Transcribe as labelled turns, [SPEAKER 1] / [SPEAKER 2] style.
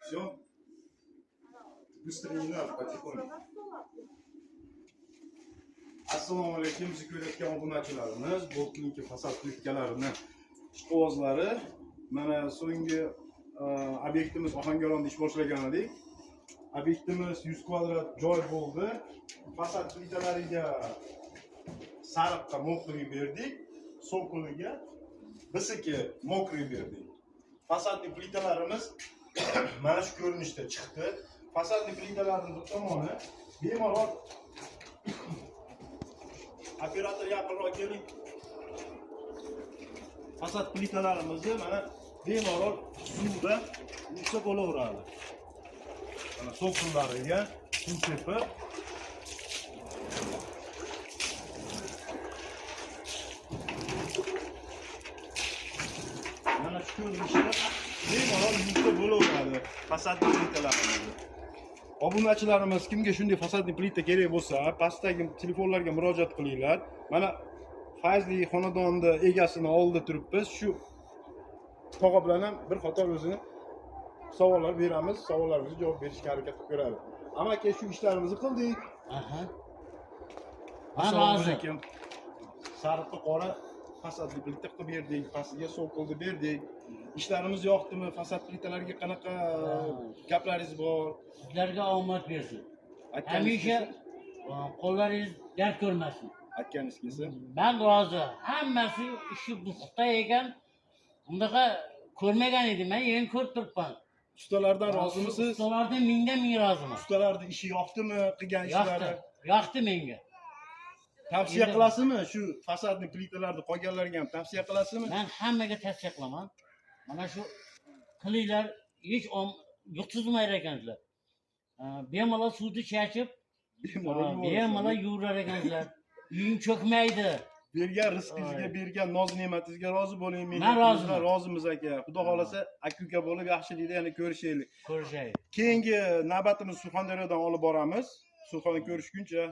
[SPEAKER 1] Все. Быстро не надо, потихоньку. Assalomu alaykum, bizni ko'rayotgan obunachilarimiz, Boltniki fasad plitkalarining ishqibozlari. Mana so'nggi obyektimiz Ohangaronda ish boshlagan edik. Obyektimiz 100 kvadrat joy bo'ldi. Fasad plitalariga sariqqa mokriy berdik, so'kiliga bisiki mokriy berdik. Fasadli plitalarimiz mana shu ko'rinishda chiqdi. Fasadli plitalarning bir tomoni bemalol operator yaqinroq keling. Fasad plitalarimizni mana bemalol suvda yuvsa bo'laveradi. Mana so'killariga suv sepib mana shu ko'rinishda bemalol yuvsa bo'laveradi fasadli plitalarimizni. Obunachilarimiz kimga shunday fasadli plita kerak bo'lsa, pastdagi telefonlarga murojaat qilinglar. Mana Fayzli xonadonida egasini oldida turibmiz. Shu tog'a bilan ham bir qator o'zini savollar beramiz. Savollarimizga javob berishga harakat qilib ko'radi. Amaki shu ishlarimizni qildik.
[SPEAKER 2] Aha.
[SPEAKER 1] Assalomu alaykum. Sariqqa qora fasadli plita qilib berdik, pastiga so'kilni berdik. İşlerimiz yoqdimi? Fasad plitalarga qanaqa gaplaringiz bor?
[SPEAKER 2] Sizlarga omad bersin. Hamisha qo'llaringiz dard ko'rmasin.
[SPEAKER 1] Aytganingiz kelsa.
[SPEAKER 2] Ben rozi. Hammasi ishi puxta ekan. Bundaqa ko'rmagan edim. Men endi ko'rib turibman.
[SPEAKER 1] Ustalardan rozimisiz?
[SPEAKER 2] Ustalardan mingdan ming roziman.
[SPEAKER 1] Ustalarning ishi yoqdimi? Qilgan ishlari?
[SPEAKER 2] Yoqdi menga.
[SPEAKER 1] Tavsiya qilasizmi? Shu fasadli plitalarni qolganlarga ham tavsiya qilasizmi?
[SPEAKER 2] Men hammaga tavsiya qilaman. Mana shu qilinglar, hech yuqsizmayar ekansizlar. Bemalol suvni chachib, bemalol yurar ekansizlar. Uying cho'kmaydi.
[SPEAKER 1] Bergan rizqingizga, bergan noz ne'matingizga rozi bo'ling.
[SPEAKER 2] Men roziman.
[SPEAKER 1] Rozimiz aka. Xudo xolasa aka bo'lib yaxshilikda yana ko'rishaylik.
[SPEAKER 2] Ko'rishaylik.
[SPEAKER 1] Keyingi navbatimiz Surxondaryodan olib boramiz. Surxonni ko'rishguncha